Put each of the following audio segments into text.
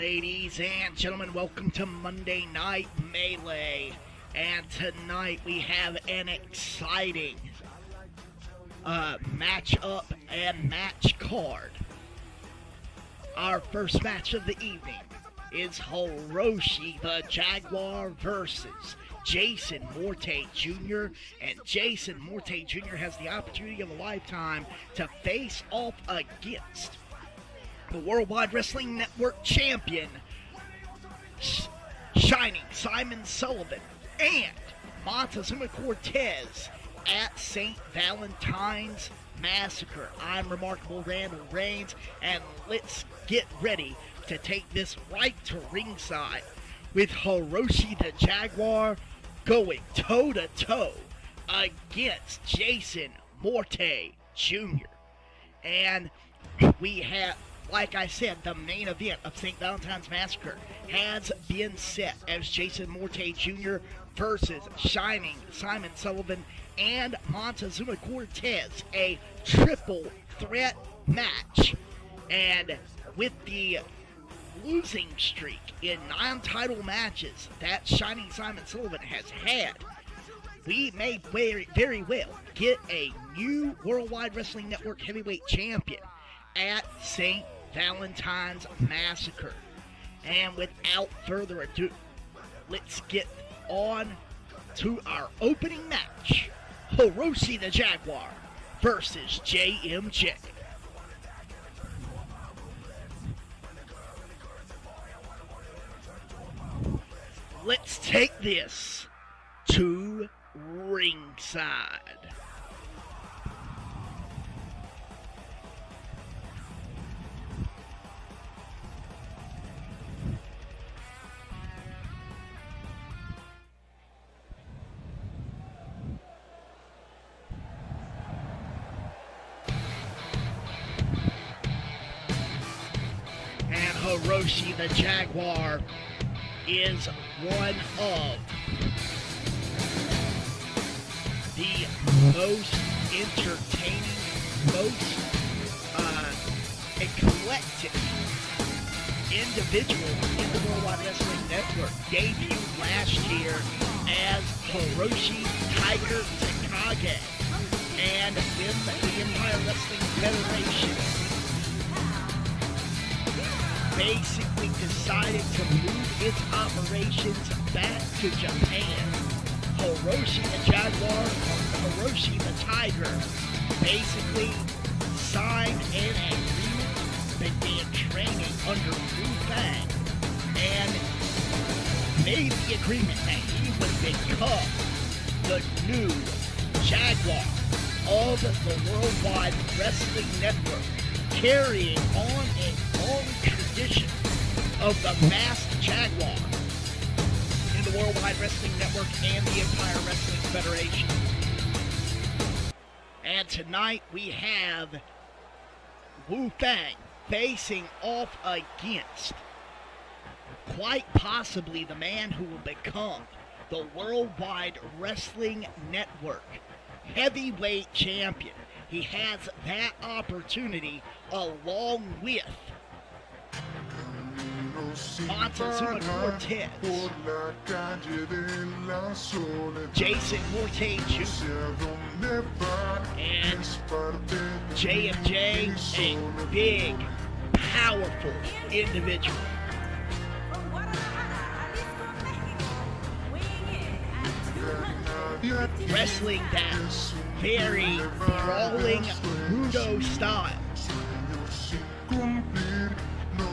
Ladies and gentlemen, welcome to Monday Night Melee. And tonight we have an exciting matchup and match card. Our first match of the evening is Hiroshi the Jaguar versus Jason Morte Jr. And Jason Morte Jr. has the opportunity of a lifetime to face off against the Worldwide Wrestling Network champion, Shining Simon Sullivan, and Montezuma Cortez at St. Valentine's Massacre. I'm Remarkable Randall Reigns, and let's get ready to take this right to ringside with Hiroshi the Jaguar going toe-to-toe against Jason Morte Jr. And we have, like I said, the main event of St. Valentine's Massacre has been set as Jason Morte Jr. versus Shining Simon Sullivan and Montezuma Cortez, a triple threat match. And with the losing streak in non-title matches that Shining Simon Sullivan has had, we may very well get a new Worldwide Wrestling Network heavyweight champion at St. Valentine's Massacre. And without further ado, let's get on to our opening match. Hiroshi the Jaguar versus JMJ. Let's take this to ringside. Hiroshi the Jaguar is one of the most entertaining, most eclectic individuals in the Worldwide Wrestling Network. Debuted last year as Hiroshi Tiger Takagi, and then the Empire Wrestling Federation basically decided to move its operations back to Japan. Hiroshi the Jaguar, Hiroshi the Tiger, basically signed an agreement, began training under Wu Fang, and made the agreement that he would become the new Jaguar of the Worldwide Wrestling Network, carrying on a long tradition of the Masked Jaguar in the Worldwide Wrestling Network and the Empire Wrestling Federation. And tonight we have Wu Fang facing off against quite possibly the man who will become the Worldwide Wrestling Network heavyweight champion. He has that opportunity along with Montezuma Cortez, Jason Morte Jr., and JMJ, a big, powerful individual. Wrestling that very brawling Rudo style.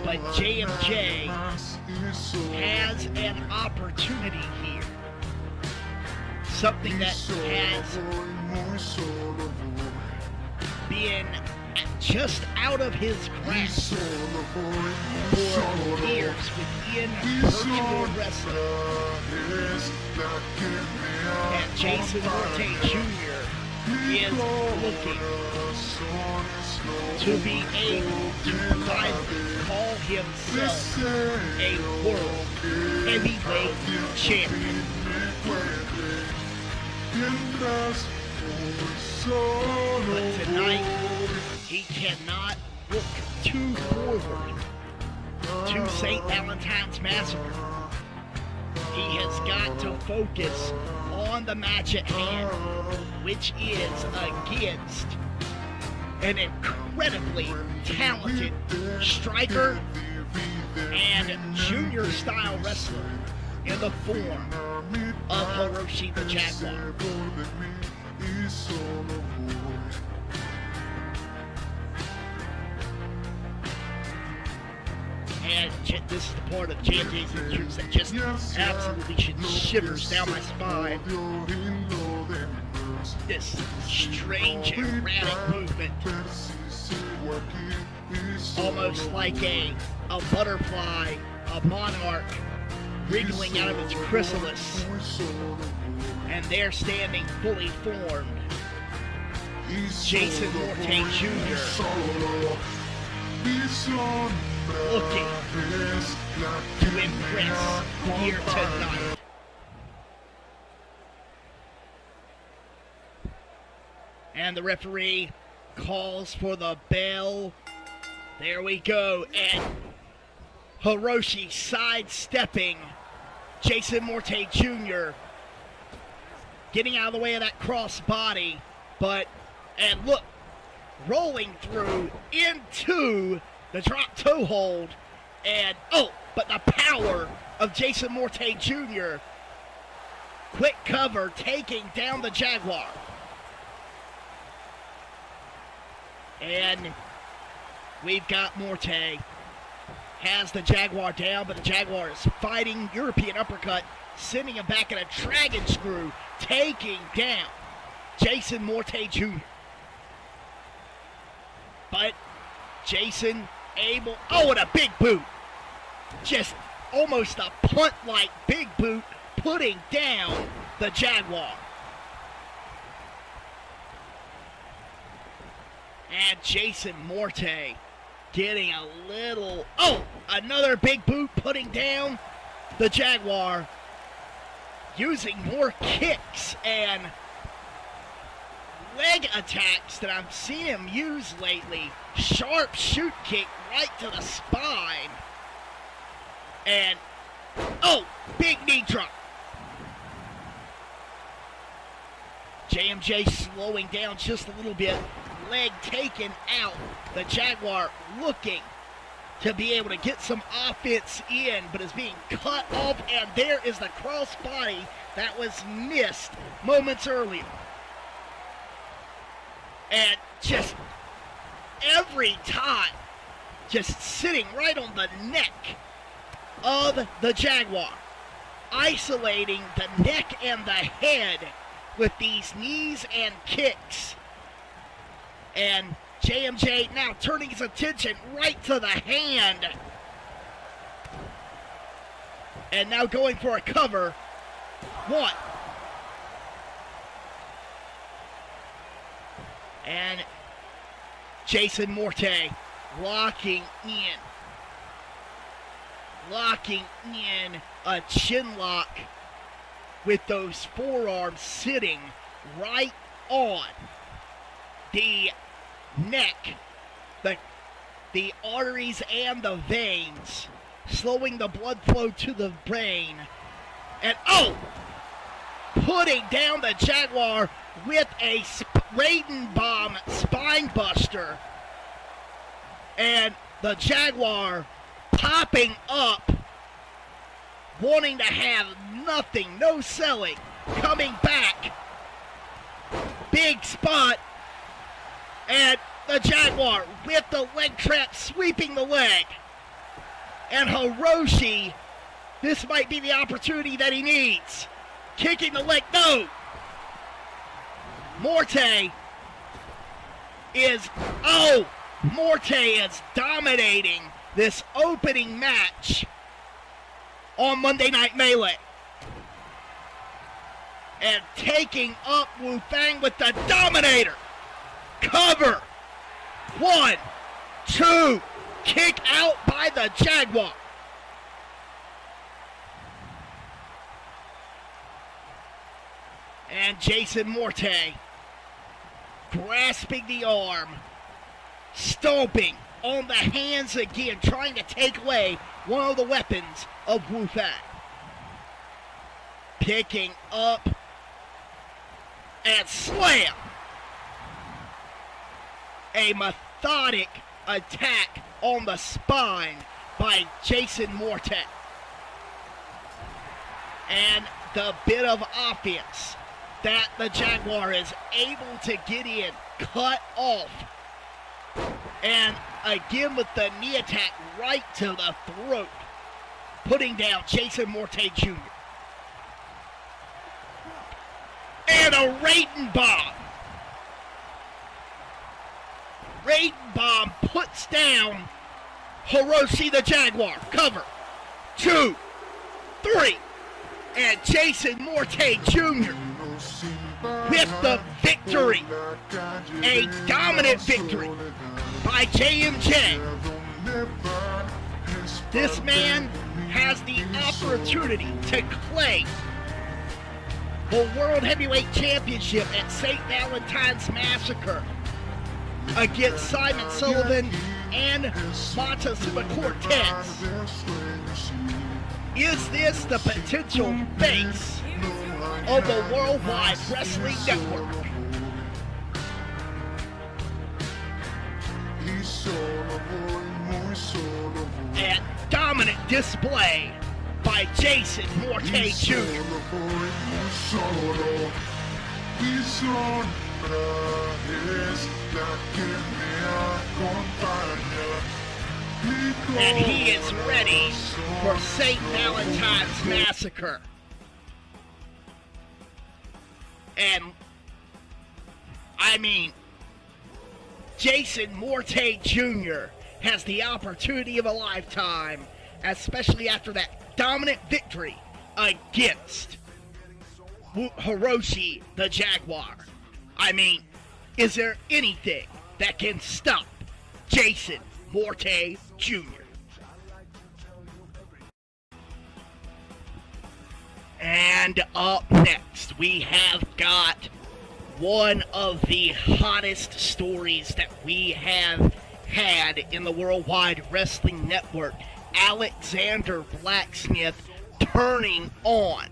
But JMJ has an opportunity here. Something that has been just out of his grasp for years within virtual wrestling. And Jason Morte Jr. is looking to be able to finally call himself a world heavyweight champion. But tonight, he cannot look too forward to St. Valentine's Massacre. He has got to focus on the match at hand, which is against an incredibly talented striker and junior-style wrestler in the form of Hiroshi the Jaguar. And this is the part of JMJ's entrance that just absolutely shivers down my spine. This strange, erratic movement. Almost like a butterfly, a monarch, wriggling out of its chrysalis. And there standing fully formed, Jason Morte Jr. looking to impress here tonight. And the referee calls for the bell. There we go. And Hiroshi sidestepping Jason Morte Jr. getting out of the way of that cross body. And look, rolling through into the drop toe hold. And, but the power of Jason Morte Jr. Quick cover, taking down the Jaguar. And we've got Morte. Has the Jaguar down, but the Jaguar is fighting European uppercut, sending him back in a dragon screw, taking down Jason Morte Jr. But Jason able, and a big boot. Just almost a punt-like big boot, putting down the Jaguar. And Jason Morte getting a little, another big boot, putting down the Jaguar. Using more kicks and leg attacks that I've seen him use lately. Sharp shoot kick right to the spine. And, big knee drop. JMJ slowing down just a little bit. Leg taken out. The Jaguar looking to be able to get some offense in, but is being cut off, and there is the cross body that was missed moments earlier. And just every time, just sitting right on the neck of the Jaguar, isolating the neck and the head with these knees and kicks. And JMJ now turning his attention right to the hand. And now going for a cover. One. And Jason Morte locking in a chin lock with those forearms sitting right on the neck, the arteries and the veins, slowing the blood flow to the brain. And putting down the Jaguar with a Raiden Bomb spine buster. And the Jaguar popping up, wanting to have nothing, no selling, coming back. Big spot. And the Jaguar with the leg trap, sweeping the leg. And Hiroshi, this might be the opportunity that he needs. Kicking the leg, no. Morte is dominating this opening match on Monday Night Melee. And taking up Wu Fang with the Dominator. Cover. 1, 2, kick out by the Jaguar. And Jason Morte grasping the arm stomping on the hands again, trying to take away one of the weapons of Wu Fang. Picking up and slam. A methodic attack on the spine by Jason Morte. And the bit of offense that the Jaguar is able to get in, cut off. And again with the knee attack right to the throat, putting down Jason Morte Jr. And a Raiden bomb. Raiden bomb puts down Hiroshi the Jaguar. Cover. 2, 3. And Jason Morte Jr. with the victory. A dominant victory by JMJ. This man has the opportunity to claim the World Heavyweight Championship at St. Valentine's Massacre against Simon Sullivan and Montezuma Cortez. Is this the potential face of the Worldwide Wrestling Network? And dominant display by Jason Morte Jr. And he is ready for St. Valentine's Massacre. And, I mean, Jason Morte Jr. has the opportunity of a lifetime, especially after that dominant victory against Hiroshi the Jaguar. I mean, is there anything that can stop Jason Morte Jr.? And up next, we have got one of the hottest stories that we have had in the Worldwide Wrestling Network. Alexander Blacksmith turning on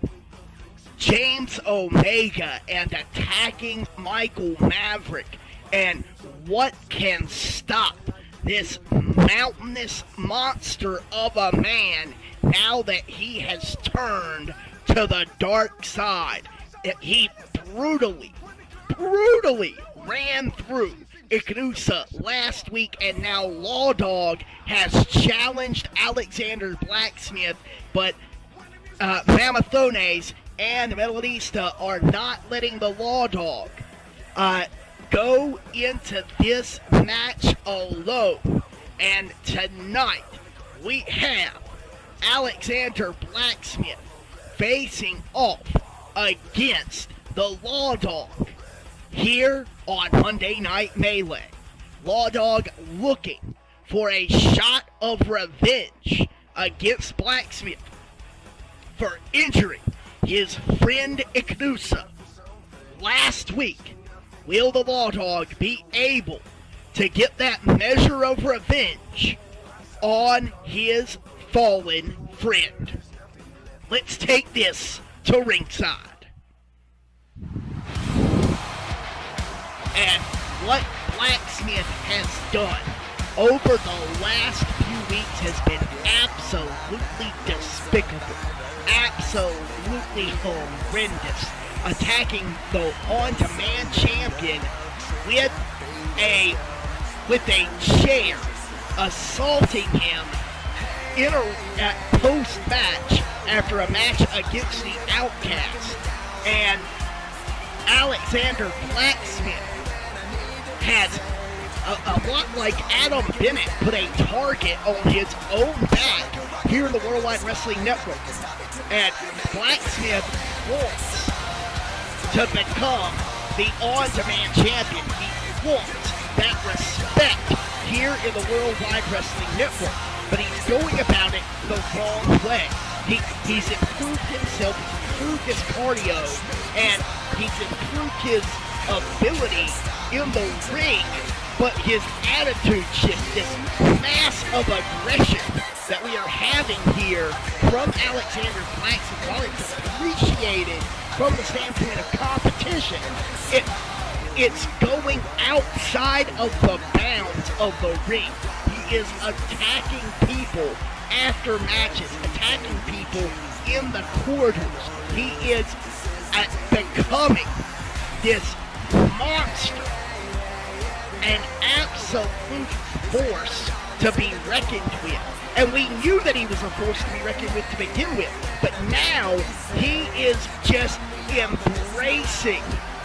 James Omega and attacking Michael Maverick. And what can stop this mountainous monster of a man now that he has turned to the dark side? He brutally ran through Ikarusa last week, and now Law Dog has challenged Alexander Blacksmith, but Mamathones and Melanista are not letting the Law Dog go into this match alone. And tonight we have Alexander Blacksmith facing off against the Law Dog here on Monday Night Melee. Law Dog looking for a shot of revenge against Blacksmith for injuring his friend Ikarusa last week. Will the Law Dog be able to get that measure of revenge on his fallen friend? Let's take this to ringside. And what Blacksmith has done over the last few weeks has been absolutely despicable, absolutely horrendous. Attacking the on-demand champion with a chair, assaulting him in a post-match after a match against the Outcast. And Alexander Blacksmith has, a lot like Adam Bennett, put a target on his own back here in the Worldwide Wrestling Network. And Blacksmith wants to become the on-demand champion. He wants that respect here in the Worldwide Wrestling Network, but he's going about it the wrong way. He's improved himself, he's improved his cardio, and he's improved his ability in the ring but his attitude shift, this mass of aggression that we are having here from Alexander Blackson, while it's appreciated from the standpoint of competition, it's going outside of the bounds of the ring. He is attacking people after matches, attacking people in the corridors. He is becoming this monster, an absolute force to be reckoned with. And we knew that he was a force to be reckoned with to begin with, but now he is just embracing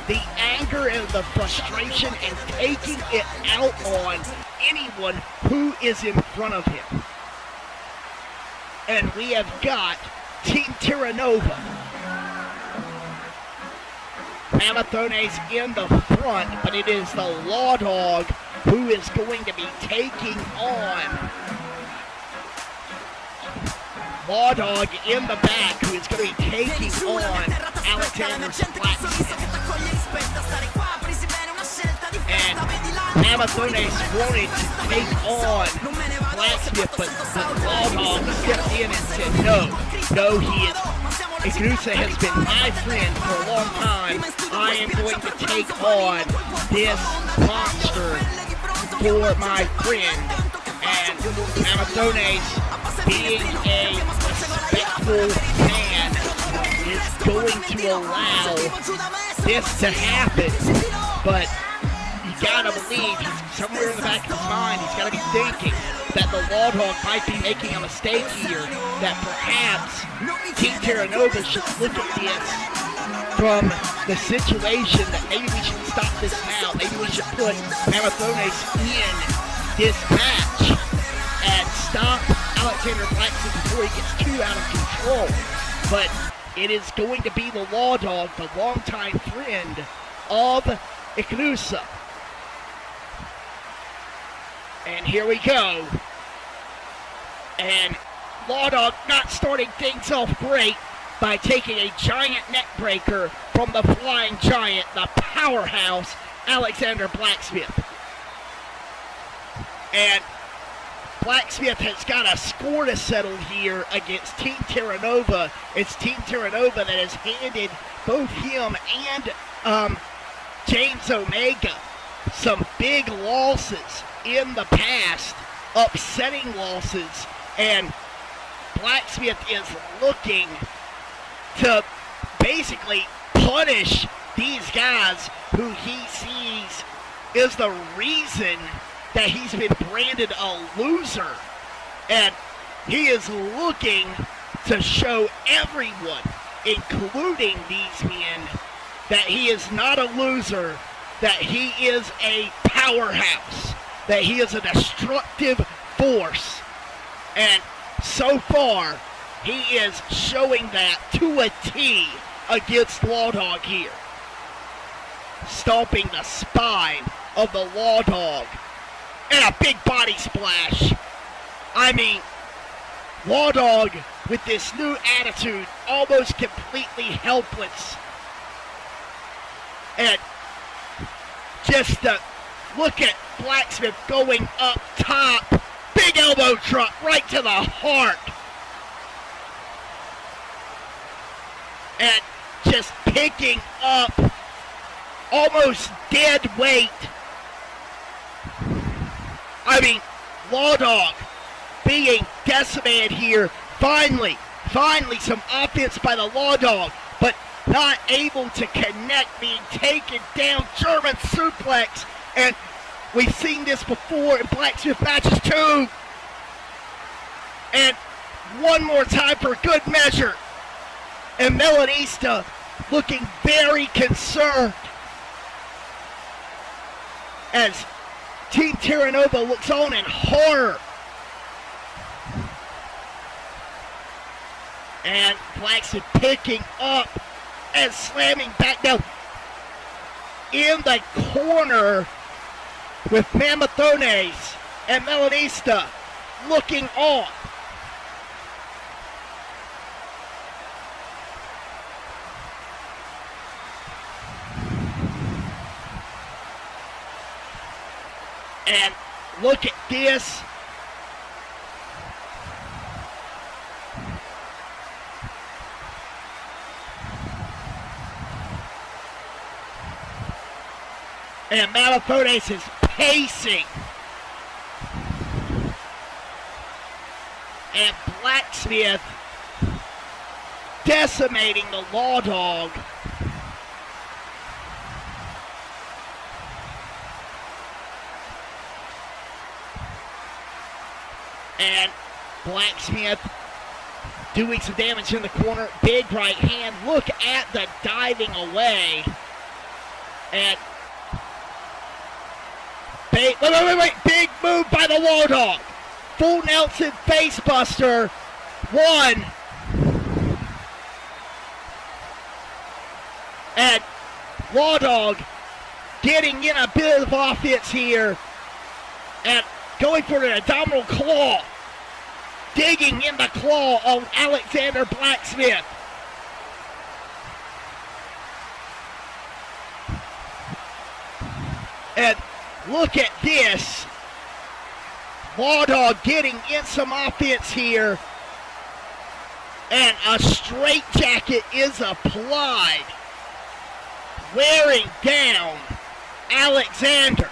the anger and the frustration and taking it out on anyone who is in front of him. And we have got Team Terranova. Mamathones in the front, but it is the Law Dog who is going to be taking on Law Dog in the back, who is going to be taking on Alexander Blacksmith. And Mamathones wanted to take on Blacksmith, but Law Dog stepped in and said no, he is. Igusa has been my friend for a long time. I am going to take on this monster for my friend. And Mamathones, being a respectful man, is going to allow this to happen. But you gotta believe, somewhere in the back of his mind, he's gotta be thinking that the Law Dog might be making a mistake here, that perhaps Team Terranova should look at this from the situation that maybe we should stop this now. Maybe we should put Mamathones in this match and stop Alexander Blacksmith before he gets too out of control. But it is going to be the Law Dog, the longtime friend of Igusa. And here we go. And Law Dog not starting things off great by taking a giant neck breaker from the flying giant, the powerhouse, Alexander Blacksmith. And Blacksmith has got a score to settle here against Team Terranova. It's Team Terranova that has handed both him and James Omega some big losses in the past, upsetting losses, and Blacksmith is looking to basically punish these guys who he sees is the reason that he's been branded a loser. And he is looking to show everyone, including these men, that he is not a loser, that he is a powerhouse, that he is a destructive force. And so far, he is showing that to a T against Law Dog here. Stomping the spine of the Law Dog. And a big body splash. I mean, Law Dog with this new attitude, almost completely helpless. And just look at Blacksmith going up top. Big elbow drop right to the heart. And just picking up almost dead weight. I mean, Law Dog being decimated here. Finally some offense by the Law Dog, but not able to connect, being taken down. German suplex, and we've seen this before in Blacksmith matches too. And one more time for good measure. And Melanista looking very concerned as Team Terranova looks on in horror. And Blacksmith picking up and slamming back down in the corner with Mamathones and Melanista looking on. And look at this. And Malathones is pacing. And Blacksmith decimating the Law Dog. And Blacksmith doing some damage in the corner. Big right hand. Look at the diving away. And wait. Big move by the Law Dog. Full Nelson face buster. 1. And Law Dog getting in a bit of offense here. And going for an abdominal claw. Digging in the claw of Alexander Blacksmith. And look at this. Law Dog getting in some offense here. And a straitjacket is applied. Wearing down Alexander.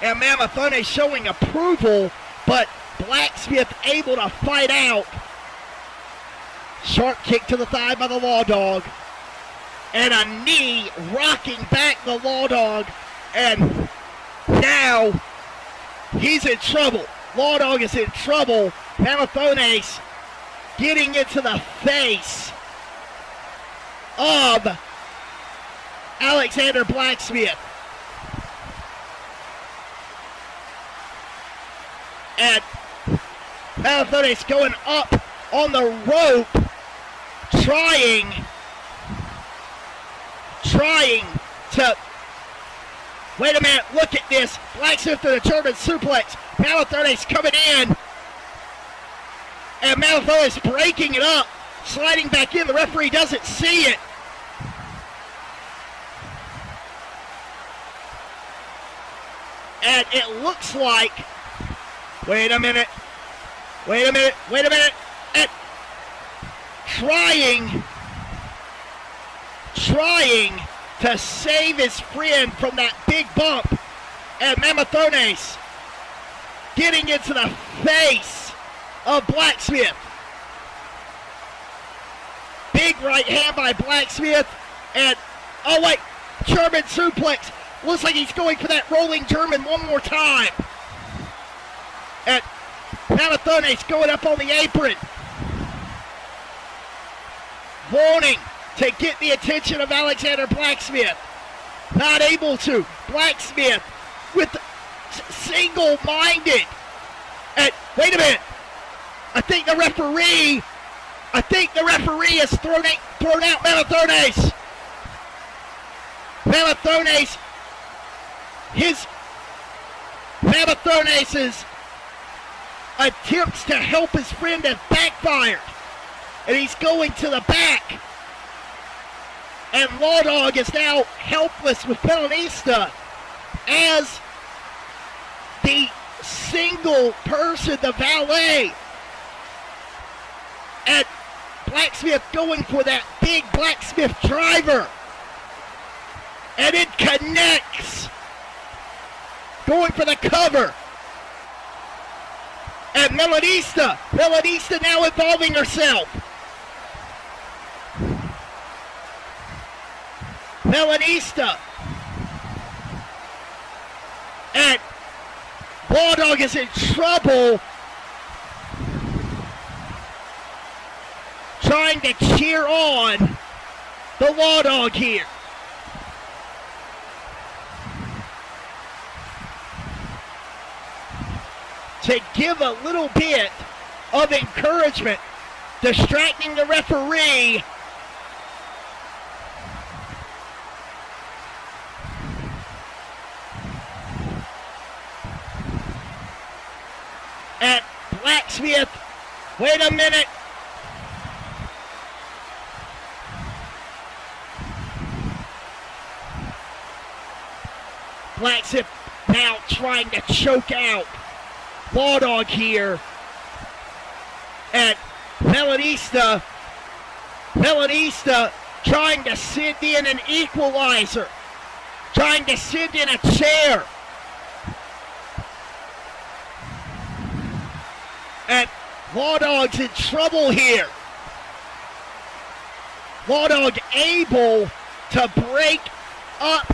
And Malathones showing approval, but Blacksmith able to fight out. Sharp kick to the thigh by the Law Dog. And a knee rocking back the Law Dog. And now he's in trouble. Law Dog is in trouble. Malathones getting into the face of Alexander Blacksmith. And Malathones going up on the rope, trying to, wait a minute, look at this. Blacksmith to the German suplex. Malathones coming in. And Malathones breaking it up, sliding back in. The referee doesn't see it. And it looks like, wait a minute. And trying to save his friend from that big bump. And Malathones getting into the face of Blacksmith. Big right hand by Blacksmith. And, oh wait, German suplex. Looks like he's going for that rolling German one more time. And Malathones going up on the apron. Wanting to get the attention of Alexander Blacksmith. Not able to. Blacksmith with single-minded. And wait a minute. I think the referee has thrown out Malathones. Malathones' attempts to help his friend have backfired. And he's going to the back. And Law Dog is now helpless with Melanista as the single person, the valet. And Blacksmith going for that big Blacksmith driver. And it connects. Going for the cover. And Melanista now involving herself. Melanista. And Law Dog is in trouble. Trying to cheer on the Law Dog here. To give a little bit of encouragement, distracting the referee. And Blacksmith, wait a minute. Blacksmith now trying to choke out Law Dog here. And Melanista trying to send in an equalizer. Trying to send in a chair. And Law Dog's in trouble here. Law Dog able to break up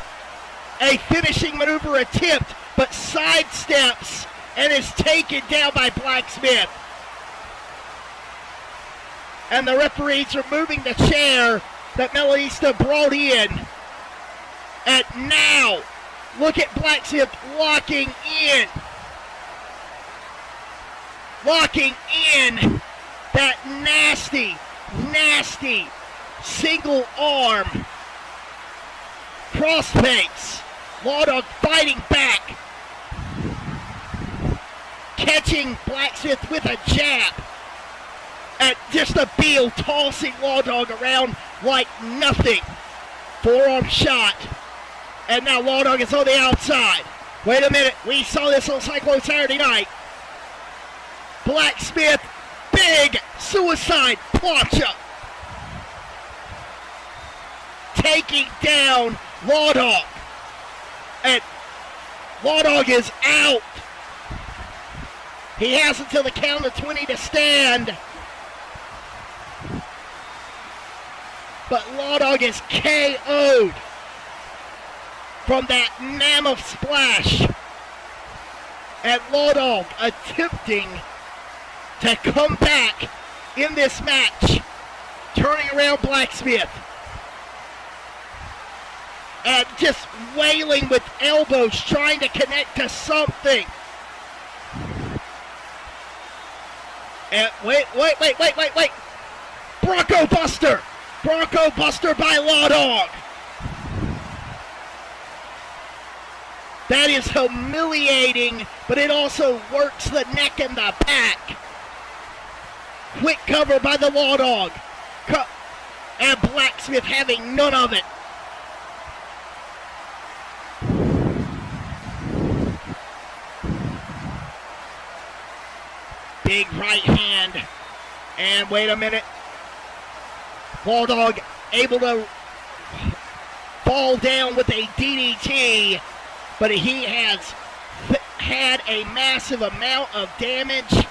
a finishing maneuver attempt, but sidesteps and is taken down by Blacksmith. And the referees are moving the chair that Melanista brought in. And now, look at Blacksmith locking in that nasty single arm crossface. Law Dog fighting back, catching Blacksmith with a jab, and just a Beal tossing Law Dog around like nothing. Forearm shot, and now Law Dog is on the outside. Wait a minute, we saw this on Cyclone Saturday night. Blacksmith, big suicide plancha, taking down Law Dog, and Law Dog is out. He has until the count of 20 to stand, but Law Dog is KO'd from that mammoth splash, and Law Dog attempting to come back in this match, turning around Blacksmith and just wailing with elbows, trying to connect to something. And wait. Bronco Buster by Law Dog. That is humiliating, but it also works the neck and the back. Quick cover by the Law Dog. And Blacksmith having none of it. Big right hand. And wait a minute. Law Dog able to fall down with a DDT, but he has had a massive amount of damage,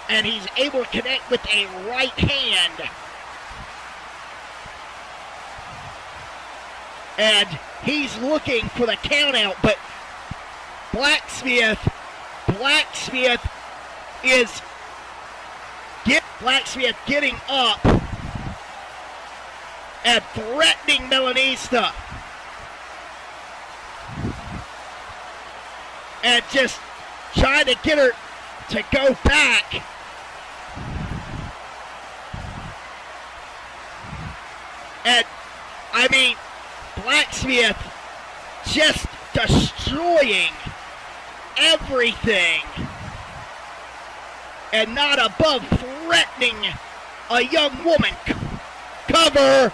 and he's able to connect with a right hand. And he's looking for the count out, but Blacksmith is Blacksmith getting up and threatening Melanista. And just trying to get her to go back. And, I mean, Blacksmith just destroying everything. And not above threatening a young woman. Cover.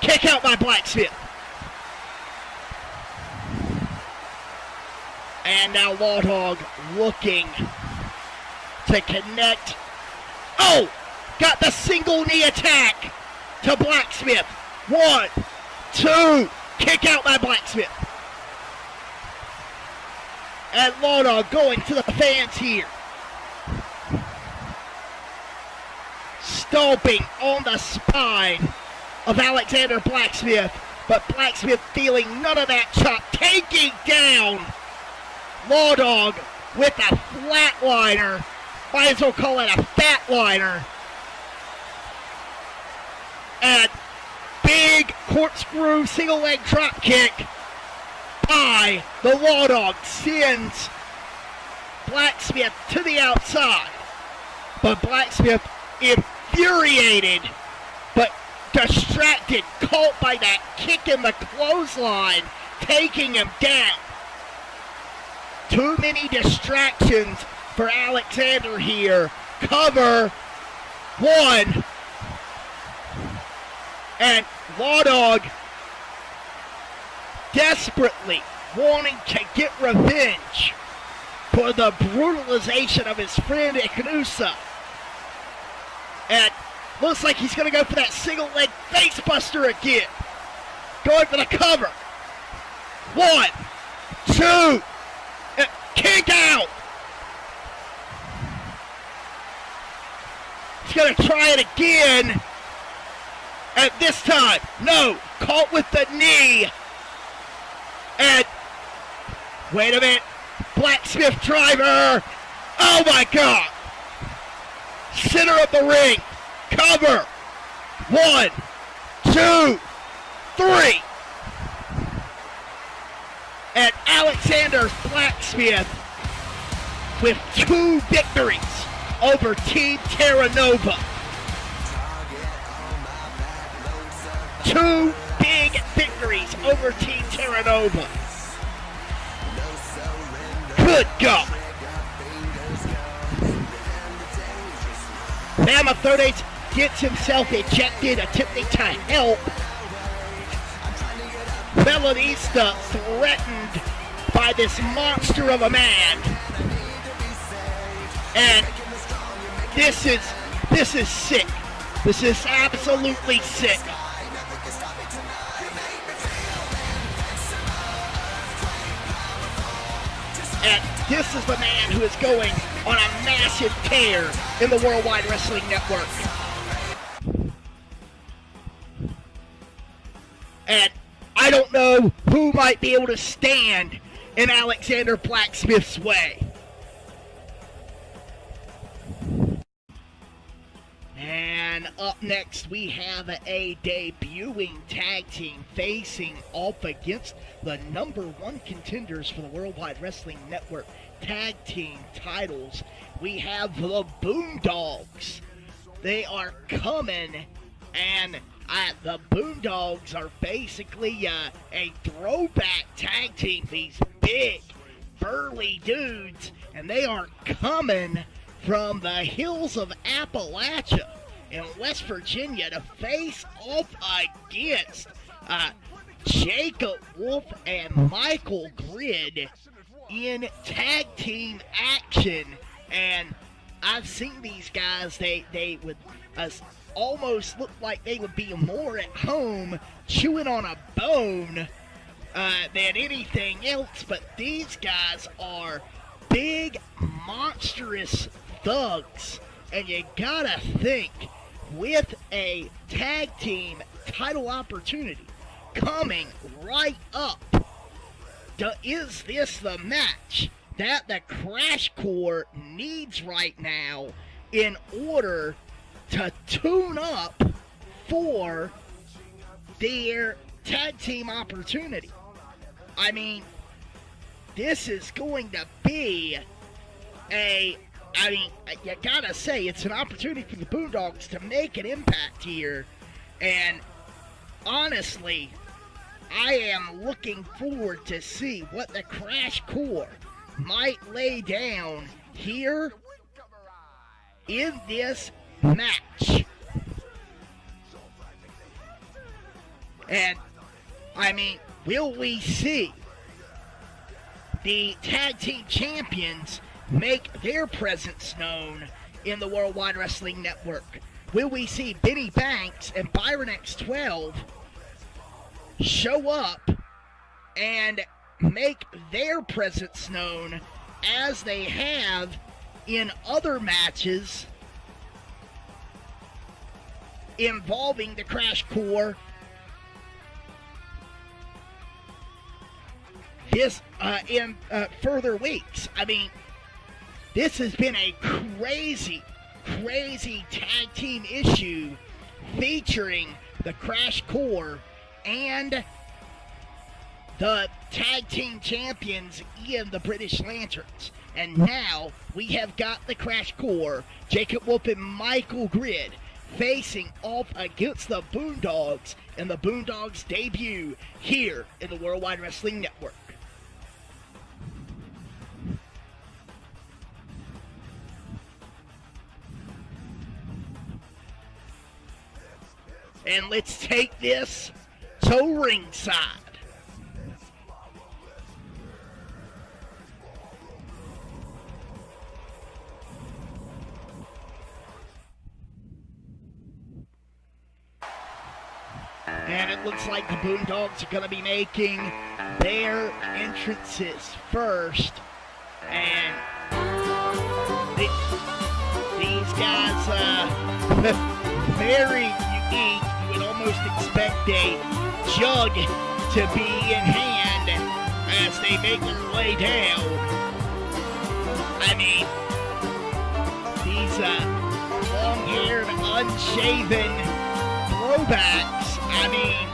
Kick out by Blacksmith. And now Law Dog looking to connect. Oh! Got the single knee attack to Blacksmith. 1, 2. Kick out by Blacksmith. And Law Dog going to the fans here. Stomping on the spine of Alexander Blacksmith. But Blacksmith feeling none of that chop. Taking down Law Dog with a flatliner. Might as well call it a fatliner. And big corkscrew single leg drop kick by the Law Dog sends Blacksmith to the outside. But Blacksmith infuriated, but distracted, caught by that kick in the clothesline, taking him down. Too many distractions for Alexander here. Cover. 1. And Law Dog desperately wanting to get revenge for the brutalization of his friend Ikanusa. And looks like he's going to go for that single leg face buster again. Going for the cover. 1, 2, kick out. He's going to try it again. And this time, no, caught with the knee. And wait a minute. Blacksmith driver. Oh my God. Center of the ring. Cover. 1, 2, 3. And Alexander Blacksmith with 2 victories over Team Terra Nova. 2 big victories over Team Terra Nova. Good God. Mammoth gets himself ejected, attempting to help. Melanista threatened by this monster of a man. And this is sick. This is absolutely sick. And this is the man who is going on a massive tear in the Worldwide Wrestling Network. And I don't know who might be able to stand in Alexander Blacksmith's way. And up next, we have a debuting tag team facing off against the #1 contenders for the Worldwide Wrestling Network tag team titles. We have the Boondogs. They are coming, and the Boondogs are basically a throwback tag team. These big, burly dudes, and they are coming from the hills of Appalachia in West Virginia to face off against Jacob Wolf and Michael Grid in tag team action. And I've seen these guys, they would almost look like they would be more at home chewing on a bone than anything else, but these guys are big, monstrous thugs, and you gotta think, with a tag team title opportunity coming right up, is this the match that the Crash Core needs right now in order to tune up for their tag team opportunity? I mean, this is going to be you gotta say, it's an opportunity for the Boondogs to make an impact here. And honestly, I am looking forward to see what the Crash Core might lay down here in this match. And, I mean, will we see the tag team champions make their presence known in the Worldwide Wrestling Network? Will we see Benny Banks and Byron X12 show up and make their presence known as they have in other matches involving the Crash Core in further weeks? I mean, this has been a crazy tag team issue featuring the Crash Core and the tag team champions in the British Lanterns. And now we have got the Crash Core, Jacob Wolf and Michael Grid, facing off against the Boondogs in the Boondogs debut here in the Worldwide Wrestling Network. And let's take this to ringside. it looks like the Boondogs are going to be making their entrances first. And these guys, very unique. You would almost expect a jug to be in hand as they make their way down. I mean, these long-haired, unshaven throwbacks. I mean,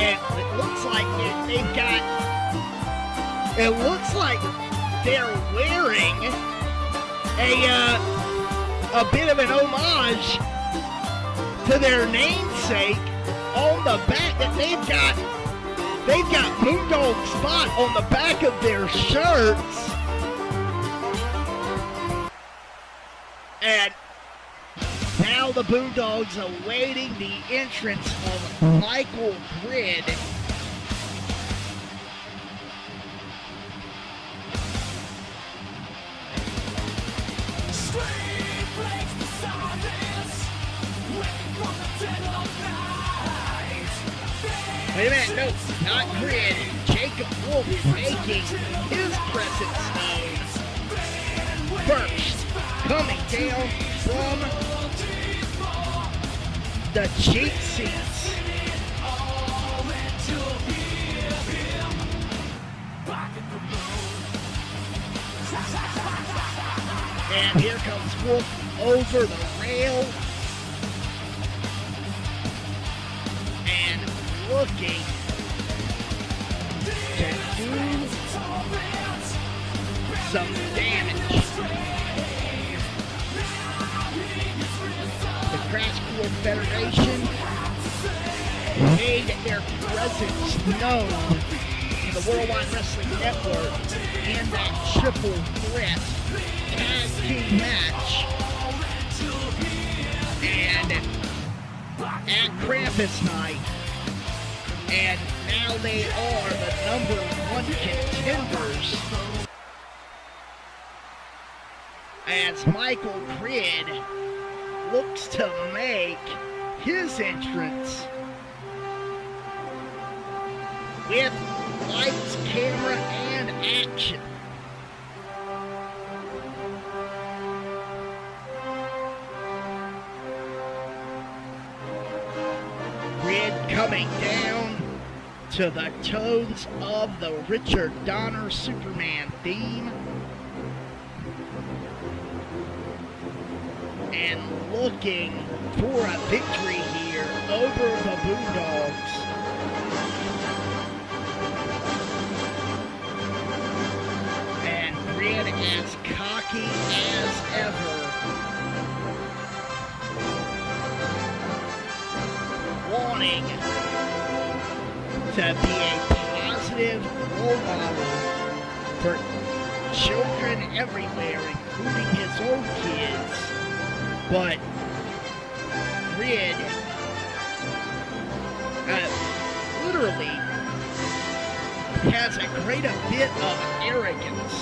it looks like they've got. It looks like they're wearing a bit of an homage to their namesake on the back. That they've got Boondog Spot on the back of their shirts. And now the Boondogs awaiting the entrance of Michael Grid. Wait a minute, no, not Grid. Jacob Wolf is making his presence known. First, coming down from the cheap seats. And here comes Wolf over the rail. And looking to do some damage. The Crash Course Federation made their presence known in the Worldwide Wrestling Network in that triple threat tag team match. And at Krampus Night. And now they are the #1 contenders. As Michael Grid looks to make his entrance with lights, camera, and action. Grid coming down to the tones of the Richard Donner Superman theme. And looking for a victory here over the Boondogs. And Grid as cocky as ever. Wanting to be a positive role model for children everywhere, including his own kids. But Grid literally has a great bit of arrogance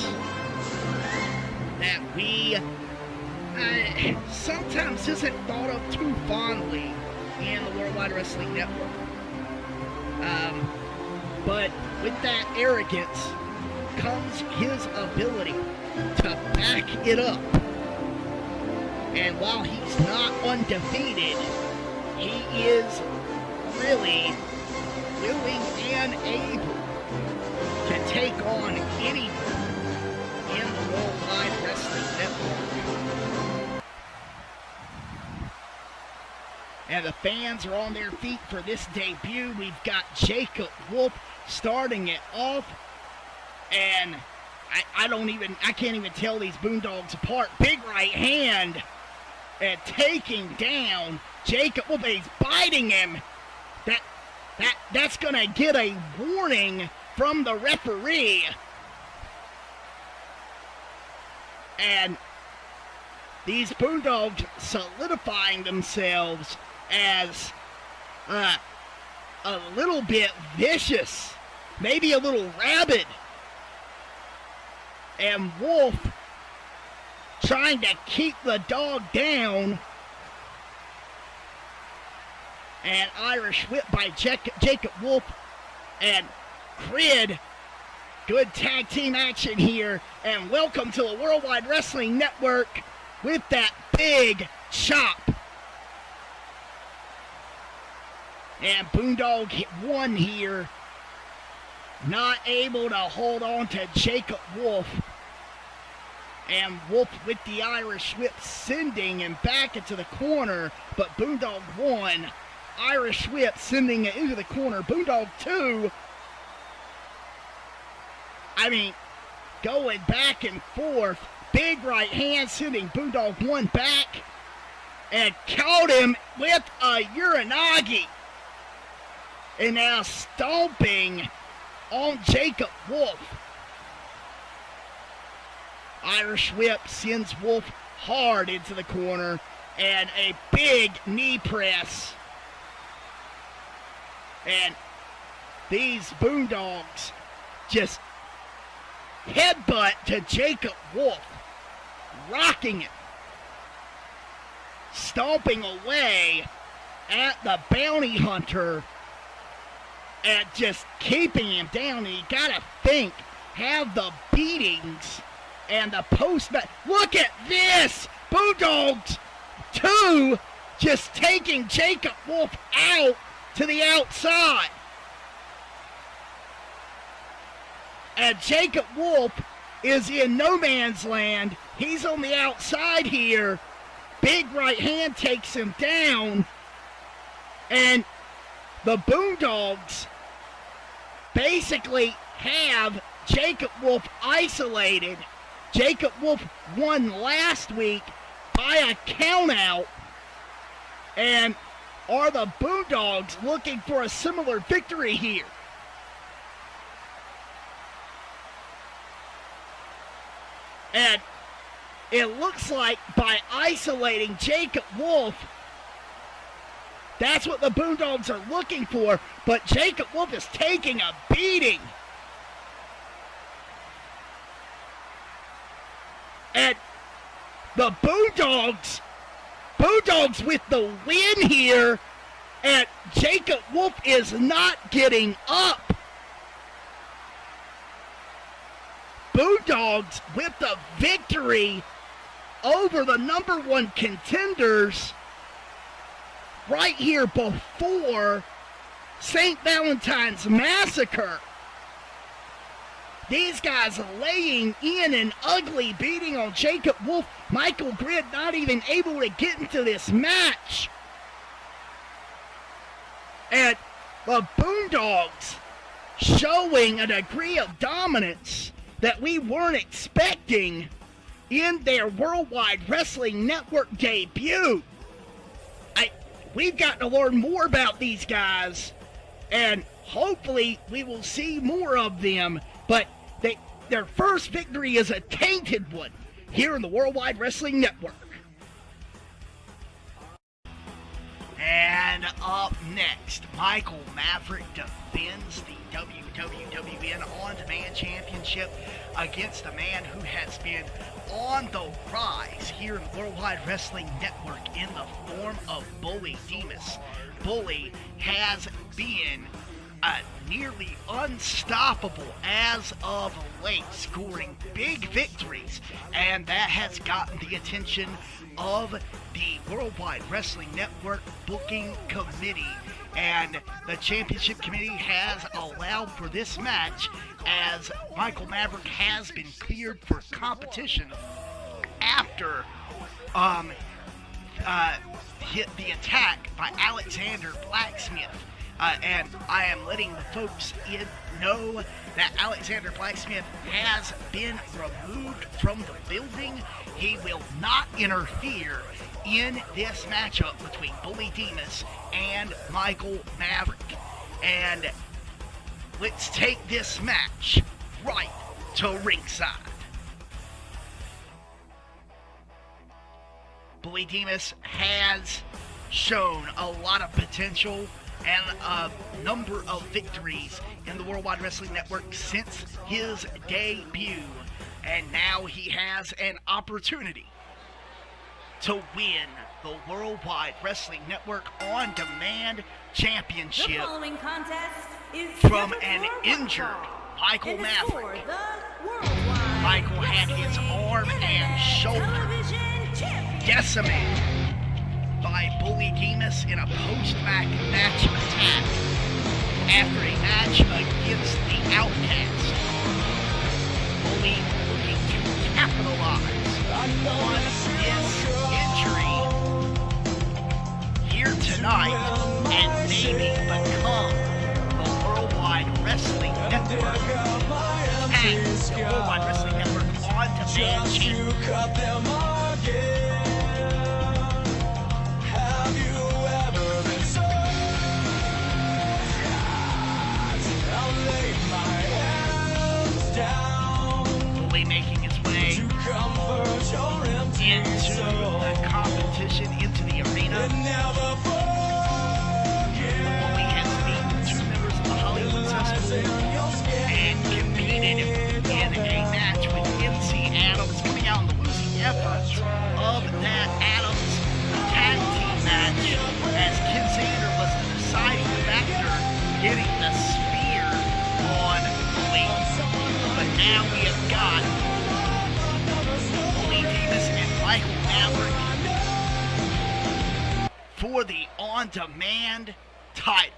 that we sometimes isn't thought of too fondly in the Worldwide Wrestling Network. But with that arrogance comes his ability to back it up. And while he's not undefeated, he is really willing and able to take on anyone in the Worldwide Wrestling Network. And the fans are on their feet for this debut. We've got Jacob Wolf starting it off. And I can't even tell these Boondogs apart. Big right hand. And taking down Jacob Wolf. He's biting him. That's gonna get a warning from the referee. And these Boondogs solidifying themselves as a little bit vicious, maybe a little rabid. And Wolf trying to keep the dog down And Irish whip by Jacob Wolf and Grid. Good tag team action here. And welcome to the Worldwide Wrestling Network with that big chop. And Boondog hit one here. Not able to hold on to Jacob Wolf. And Wolf with the Irish whip sending him back into the corner. But Boondog won. Irish whip sending it into the corner. Boondog 2. I mean, going back and forth. Big right hand sending Boondog 1 back. And caught him with a Uranagi. And now stomping on Jacob Wolf. Irish whip sends Wolf hard into the corner. And a big knee press. And these Boondogs just headbutt to Jacob Wolf. Rocking it. Stomping away at the bounty hunter. And just keeping him down. And you gotta think, have the beatings and the post. Look at this! Boondogs 2 just taking Jacob Wolf out to the outside. And Jacob Wolf is in no man's land. He's on the outside here. Big right hand takes him down. And the Boondogs basically have Jacob Wolf isolated. Jacob Wolf won last week by a countout. And are the Boondogs looking for a similar victory here? And it looks like by isolating Jacob Wolf, that's what the Boondogs are looking for. But Jacob Wolf is taking a beating. And the Boondogs with the win here. And Jacob Wolf is not getting up. Boondogs with the victory over the number one contenders right here before St. Valentine's Massacre. These guys laying in an ugly beating on Jacob Wolf. Michael Grid not even able to get into this match. And the Boondogs showing a degree of dominance that we weren't expecting in their Worldwide Wrestling Network debut. We've got to learn more about these guys, and hopefully we will see more of them. But their first victory is a tainted one here in the Worldwide Wrestling Network. And up next, Michael Maverick defends the WWWN On-Demand Championship against a man who has been on the rise here in the Worldwide Wrestling Network in the form of Bully Demas. Bully has been nearly unstoppable as of late, scoring big victories, and that has gotten the attention of the Worldwide Wrestling Network booking committee. And the championship committee has allowed for this match as Michael Maverick has been cleared for competition after the attack by Alexander Blacksmith. And I am letting the folks know that Alexander Blacksmith has been removed from the building. He will not interfere in this matchup between Bully Demas and Michael Maverick. And let's take this match right to ringside. Bully Demas has shown a lot of potential and a number of victories in the Worldwide Wrestling Network since his debut. And now he has an opportunity to win the Worldwide Wrestling Network On Demand Championship The following contest is from an injured Michael Maverick. Michael had his arm and shoulder decimated by Bully Demas in a post-match attack after a match against the Outcast. Bully looking to capitalize on his injury here tonight and maybe become the Worldwide Wrestling Network the Worldwide Wrestling Network On Demand champion. Bully making his way into the competition, into the arena. Bully has beaten 2 members of the Hollywood Festival and competed in a match with MC Adams, coming out in the losing effort of that Adams tag team match, as Ken Sander was the deciding factor, getting the spear on Bully. But now we have got Bully Demas and Michael Maverick for the on-demand title.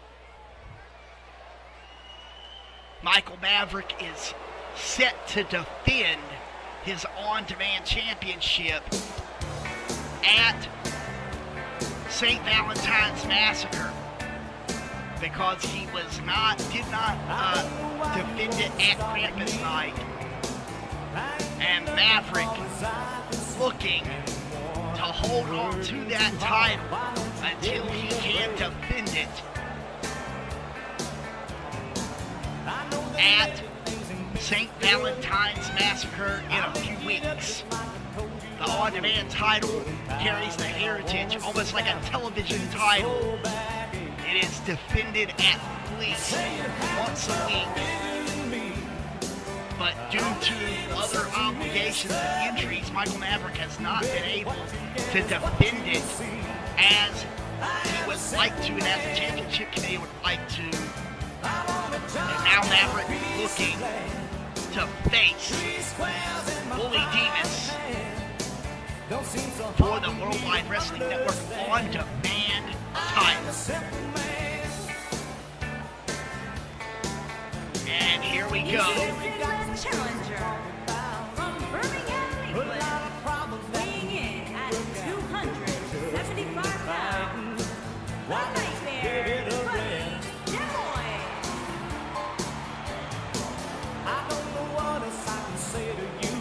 Michael Maverick is set to defend his on-demand championship at St. Valentine's Massacre, because he did not defend it at Krampus Night. And Maverick looking to hold on to that title until he can defend it at St. Valentine's Massacre in a few weeks. The on-demand title carries the heritage, almost like a television title. It is defended at least once a week, but due to other obligations and injuries, Michael Maverick has not been able to defend it as he would like to, and as the championship committee would like to. And now Maverick looking to face Bully Demas for the Worldwide Wrestling Network On Demand title. And here we go. Challenger from Birmingham, England, weighing in at 275 pounds, the Nightmare, Buddy Demoy. I don't know what else I can say to you.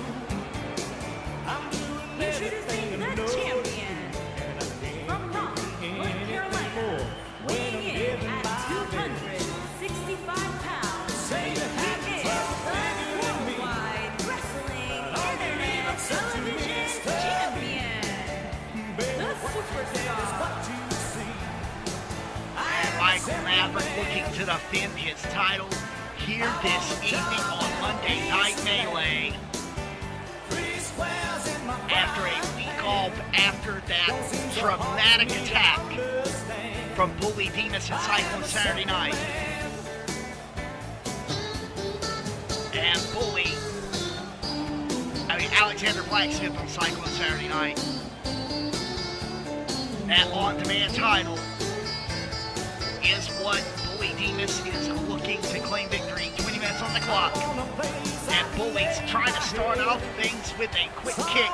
I'm doing Introducing the champion from Raleigh, North Carolina, weighing in at 265 pounds. He is the Worldwide Wrestling Internet Television Champion, the Superstar. And Michael Maverick looking to defend his title here this evening on Monday Night Melee. After a week off after that dramatic attack from Bully Demas and Cyclone Saturday Night. And Alexander Blacksmith on Cyclone Saturday Night. That on-demand title is what Bully Demas is looking to claim victory. 20 minutes on the clock. And Bully's trying to start off things with a quick kick.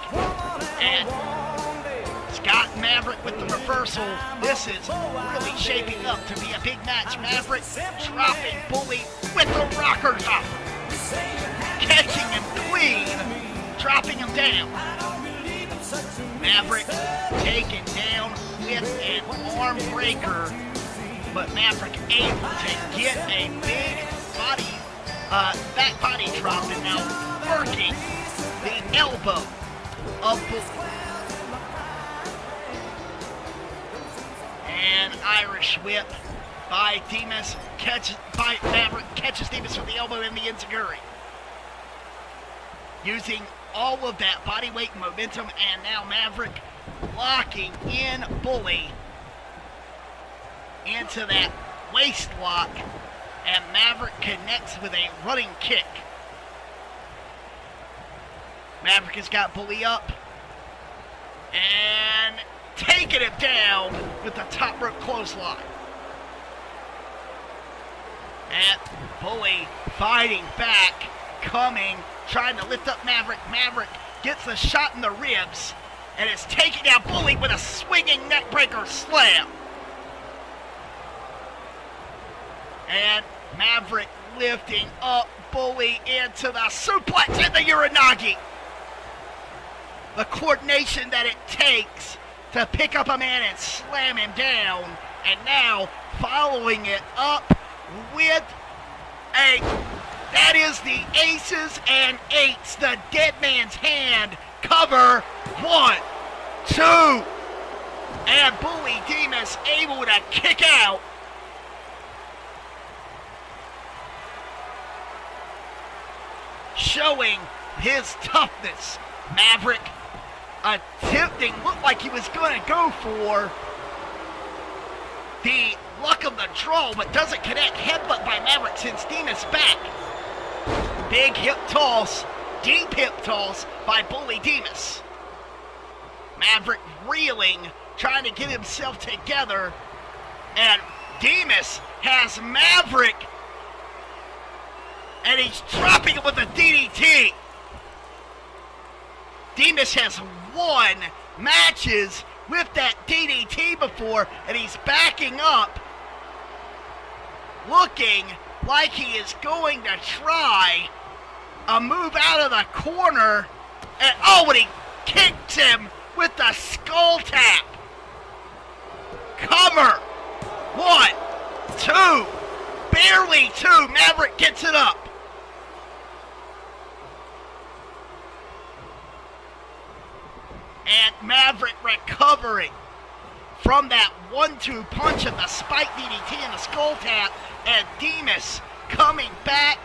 And Scott Maverick with the reversal. This is really shaping up to be a big match. Maverick dropping Bully with the rocker top. Catching him clean. Dropping him down. Maverick taken down with an arm breaker. But Maverick able to get a big back body drop, and now working the elbow of Bully. An Irish whip by Demas, Maverick catches Demas with the elbow in the enziguri. Using all of that body weight and momentum, and now Maverick locking in Bully into that waist lock, and Maverick connects with a running kick. Maverick has got Bully up and taking him down with the top rope clothesline. And Bully fighting back, coming, trying to lift up Maverick. Maverick gets a shot in the ribs and is taking down Bully with a swinging neckbreaker slam. And Maverick lifting up Bully into the suplex and the Uranagi. The coordination that it takes to pick up a man and slam him down. And now following it up with that is the aces and eights, the dead man's hand cover. 1, 2, and Bully Demas able to kick out. Showing his toughness. Maverick attempting, looked like he was going to go for the luck of the draw, but doesn't connect. Headbutt by Maverick sends Demas back. Big hip toss, deep hip toss by Bully Demas. Maverick reeling, trying to get himself together, and Demas has Maverick, and he's dropping him with a DDT. Demas has won matches with that DDT before, and he's backing up, looking like he is going to try a move out of the corner, and and he kicks him with the skull tap. Cover. 1, 2, barely 2. Maverick gets it up. And Maverick recovering from that 1-2 punch of the spike DDT and the skull tap, and Demas coming back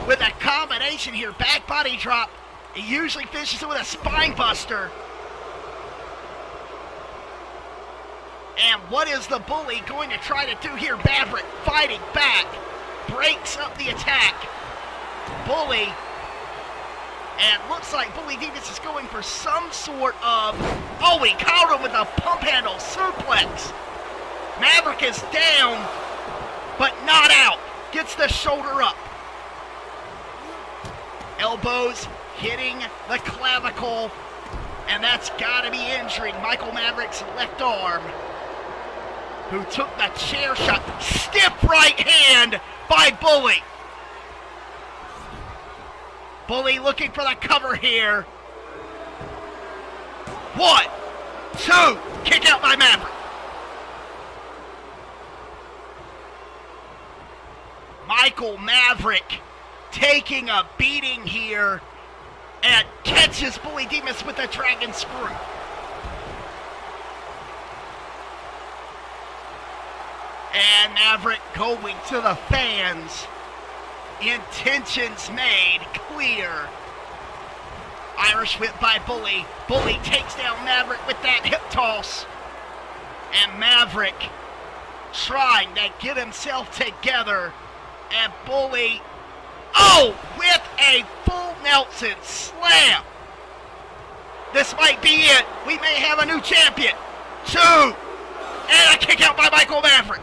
with a combination here. Back body drop. He usually finishes it with a spine buster. And what is the Bully going to try to do here? Maverick fighting back, breaks up the attack. Bully, and looks like Bully Demas is going for some sort of, he caught him with a pump handle suplex. Maverick is down, but not out. Gets the shoulder up. Elbows hitting the clavicle, and that's got to be injuring Michael Maverick's left arm, who took the chair shot. Stiff right hand by Bully. Bully looking for the cover here. 1, 2, kick out by Maverick. Michael Maverick taking a beating here and catches Bully Demas with a dragon screw. And Maverick going to the fans. Intentions made clear. Irish whip by Bully. Bully takes down Maverick with that hip toss. And Maverick trying to get himself together. And Bully, with a full Nelson slam. This might be it. We may have a new champion. 2, and a kick out by Michael Maverick.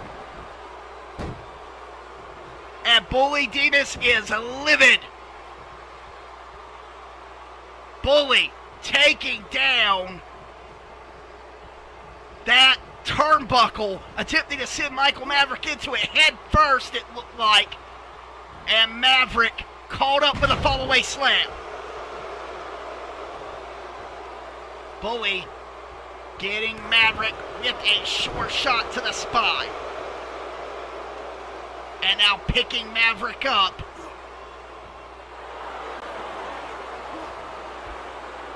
And Bully Demas is livid. Bully taking down that turnbuckle, attempting to send Michael Maverick into it head first, it looked like. And Maverick caught up with a fall-away slam. Bully getting Maverick with a short shot to the spine. And now picking Maverick up.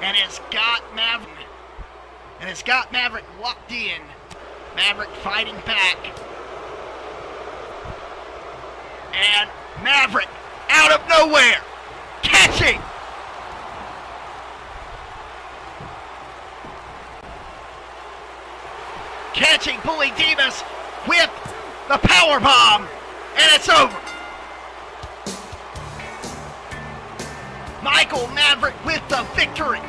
And it's got Maverick locked in. Maverick fighting back. And Maverick out of nowhere, catching catching Bully Davis with the power bomb, and it's over. Michael Maverick with the victory.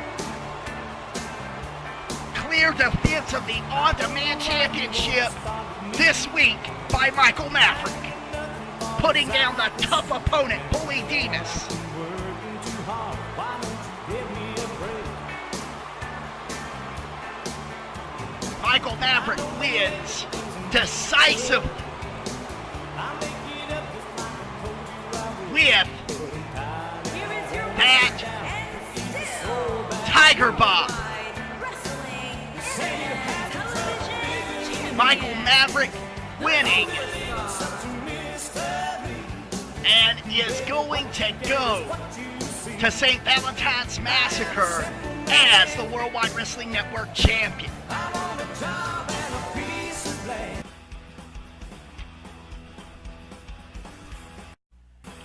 Clear defense of the on-demand championship this week by Michael Maverick, putting down the tough opponent, Bully Davis. Michael Maverick wins decisively with that Tiger Bomb. Michael Maverick winning and is going to go to St. Valentine's Massacre as the Worldwide Wrestling Network champion.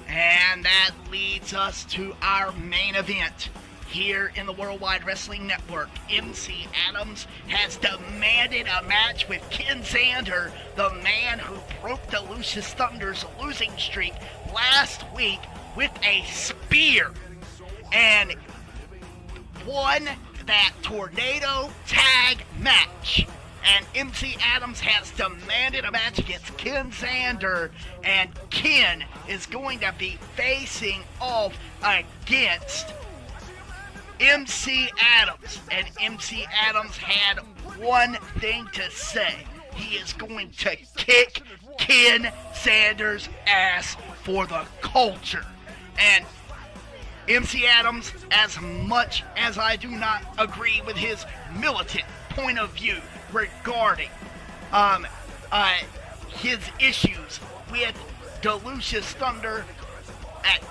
And that leads us to our main event here in the Worldwide Wrestling Network. MC Adams has demanded a match with Ken Zander, the man who broke the Lucius Thunder's losing streak last week with a spear and won that tornado tag match. And MC Adams has demanded a match against Ken Zander, and Ken is going to be facing off against MC Adams. And MC Adams had one thing to say. He is going to kick Ken Zander's ass for the culture. And MC Adams, as much as I do not agree with his militant point of view regarding his issues with Lucius Thunder,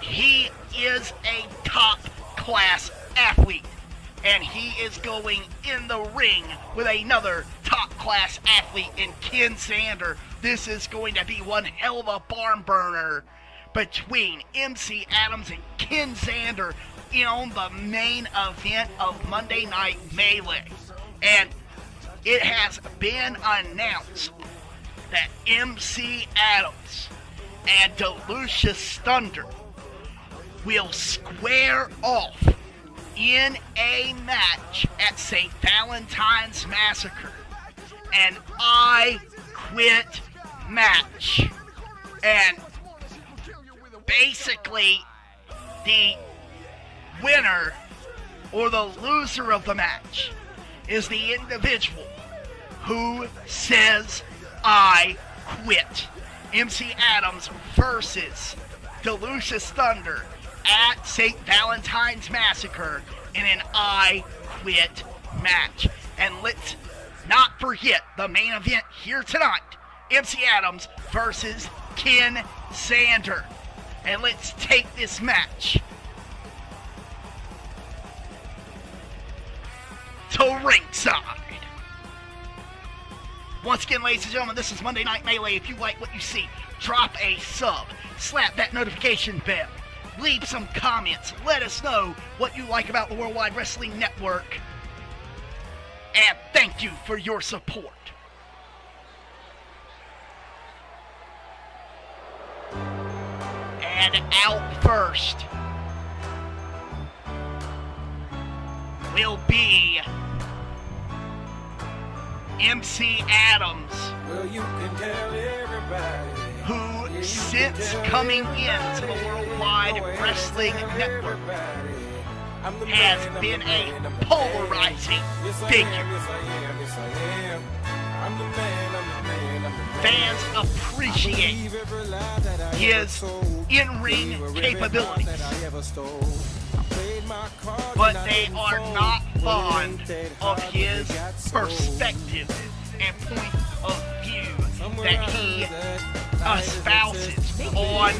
he is a top-class athlete, and he is going in the ring with another top-class athlete in Ken Zander. This is going to be one hell of a barn burner between MC Adams and Ken Zander on the main event of Monday Night Melee. And it has been announced that MC Adams and Lucius Thunder will square off in a match at St. Valentine's Massacre. An I Quit match. And basically, the winner or the loser of the match is the individual who says, I quit. MC Adams versus Lucius Thunder at St. Valentine's Massacre in an I Quit match. And let's not forget the main event here tonight, MC Adams versus Ken Zander. And let's take this match to ringside. Once again, ladies and gentlemen, this is Monday Night Melee. If you like what you see, drop a sub, slap that notification bell, leave some comments, let us know what you like about the Worldwide Wrestling Network, and thank you for your support. And out first will be MC Adams, Well, you can tell everybody. who since coming into the Worldwide Wrestling Network has been a polarizing figure. Fans appreciate his in-ring capabilities, but they are not fond of his perspective and point of view that he espouses on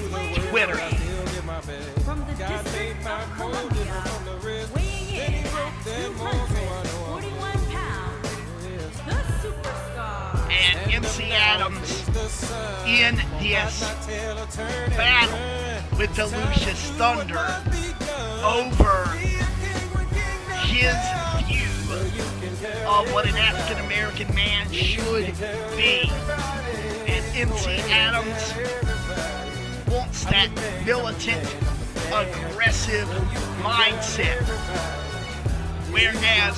Twitter. From the District of Columbia, weighing in at 241 pounds, the superstar. And MC Adams in this battle with Lucius Thunder over his view of what an African American man should be. And MC Adams wants that militant, aggressive mindset. Whereas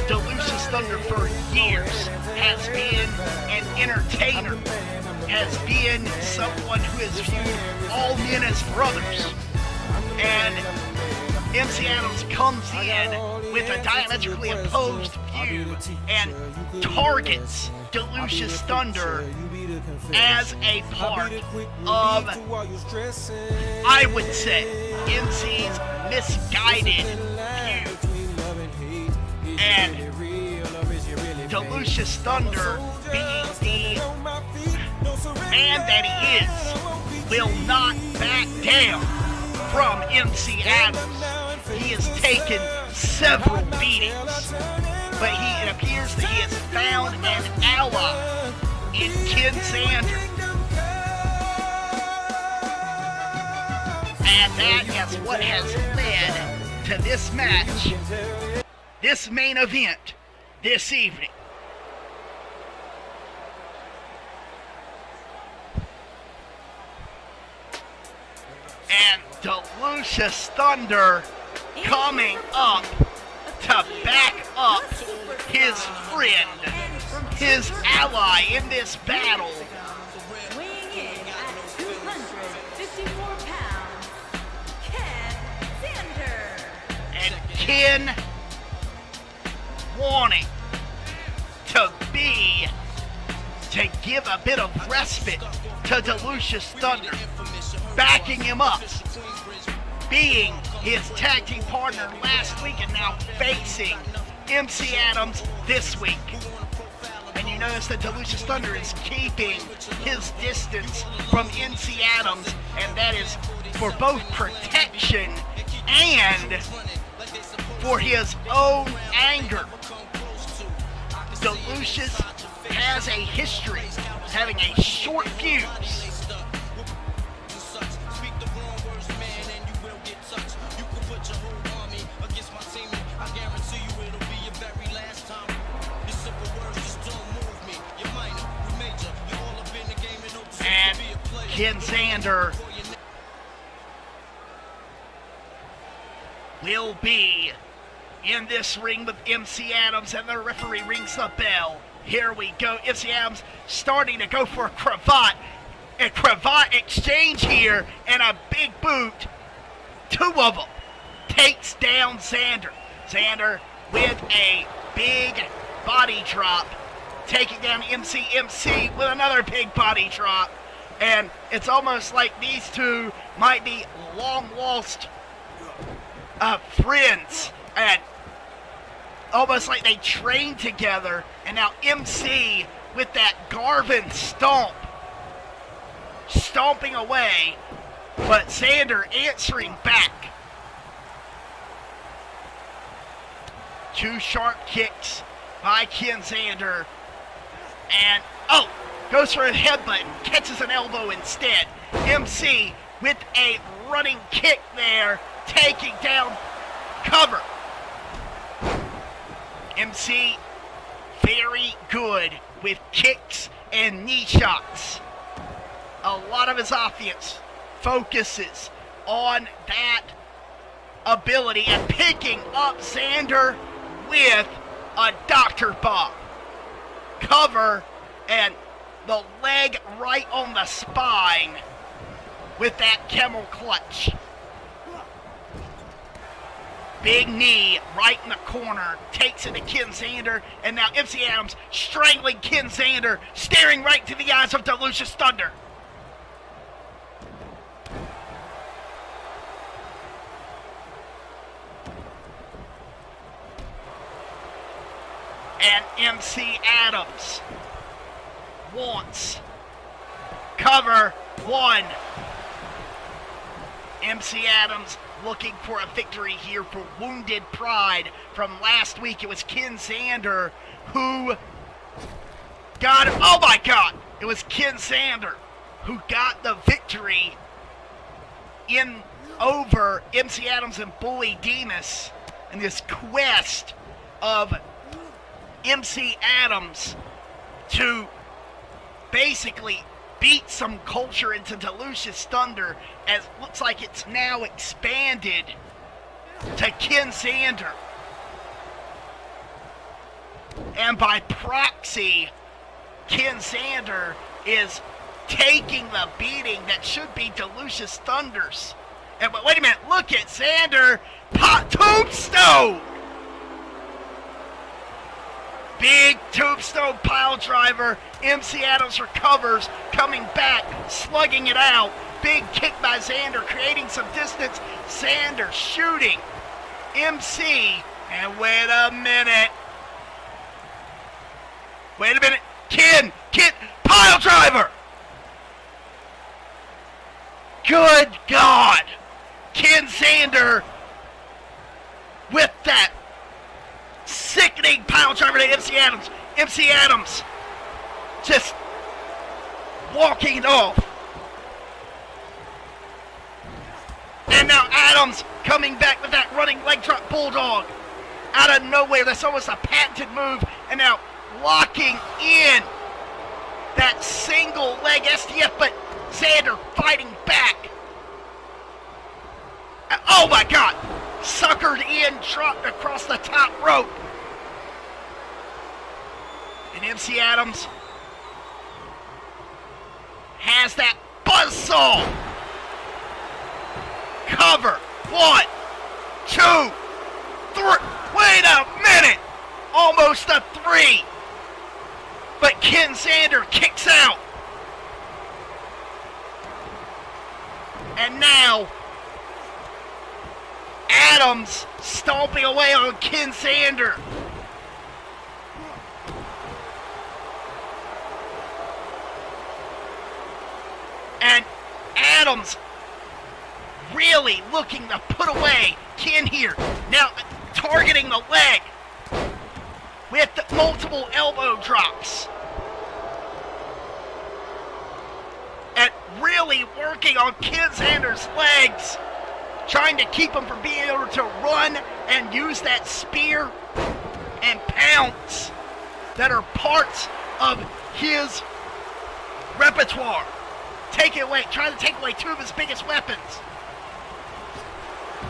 Delucius Thunder for years has been an entertainer, has been someone who has viewed all men as brothers. And MC Adams comes in with a diametrically opposed view and targets Delucius Thunder as a part of, I would say, MC's misguided view. And Delucius Thunder, being the man that he is, will not back down from MC Adams. He has taken several beatings, but it appears that he has found an ally in Ken Sander. And that is what has led to this match, this main event, this evening. And Delucius Thunder coming up to back up his friend, his ally in this battle. Weighing in at 254 pounds, Ken Sander. And Ken wanting to give a bit of respite to Delucius Thunder, backing him up, being his tag team partner last week and now facing MC Adams this week. And you notice that Delucius Thunder is keeping his distance from MC Adams, and that is for both protection and for his own anger. Delucius has a history of having a short fuse. And Ken Sander will be in this ring with MC Adams, and the referee rings the bell. Here we go. MC Adams starting to go for a cravat exchange here, and a big boot. Two of them takes down Sander. Sander with a big body drop, taking down MC with another big body drop. And it's almost like these two might be long lost friends, and almost like they trained together. And now MC with that Garvin stomp, stomping away, but Sander answering back. Two sharp kicks by Ken Sander, and goes for a headbutt and catches an elbow instead. MC with a running kick there, taking down cover. MC very good with kicks and knee shots. A lot of his offense focuses on that ability and picking up Sander with a Dr. Bomb. Cover and the leg right on the spine with that camel clutch. Big knee right in the corner, takes it to Ken Sander, and now MC Adams strangling Ken Sander, staring right into the eyes of Delucius Thunder. And MC Adams wants cover one. MC Adams looking for a victory here for Wounded Pride. From last week, it was Ken Sander who got him. Oh my God! It was Ken Sander who got the victory over MC Adams and Bully Demas in this quest of MC Adams to basically beat some culture into Delucius Thunder, as it looks like it's now expanded to Ken Sander. And by proxy, Ken Sander is taking the beating that should be Delucius Thunder's. And but wait a minute, look at Sander, tombstone! Big tombstone pile driver. MC Adams recovers, coming back, slugging it out. Big kick by Sander, creating some distance. Sander shooting MC, and wait a minute. Ken, pile driver! Good God! Ken Sander with that sickening pile driver to MC Adams. MC Adams just walking it off. And now Adams coming back with that running leg drop bulldog. Out of nowhere, that's almost a patented move. And now locking in that single leg STF, but Sander fighting back. Oh my God! Suckered in, dropped across the top rope. And MC Adams has that buzzsaw. Cover. 1, 2, 3. Wait a minute! Almost a 3. But Ken Sander kicks out. And now Adams stomping away on Ken Sander. And Adams really looking to put away Ken here. Now targeting the leg with multiple elbow drops. And really working on Ken Sander's legs, trying to keep him from being able to run and use that spear and pounce that are parts of his repertoire. Trying to take away 2 of his biggest weapons.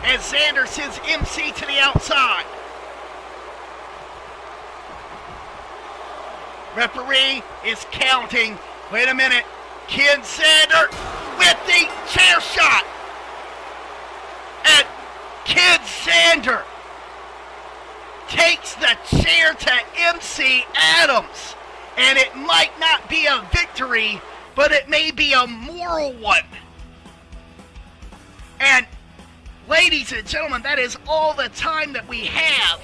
As Sander sends MC to the outside. Referee is counting. Wait a minute. Ken Sander with the chair shot. And Ken Sander takes the chair to MC Adams. And it might not be a victory, but it may be a moral one. And ladies and gentlemen, that is all the time that we have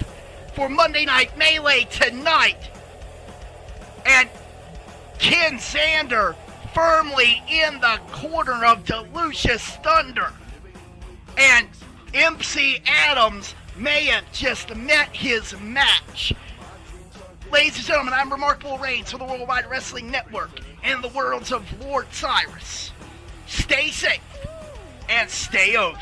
for Monday Night Melee tonight. And Ken Sander firmly in the corner of Delucius Thunder. And MC Adams may have just met his match. Ladies and gentlemen, I'm Remarkable Reigns for the Worldwide Wrestling Network and the worlds of Lord Cyrus. Stay safe and stay over.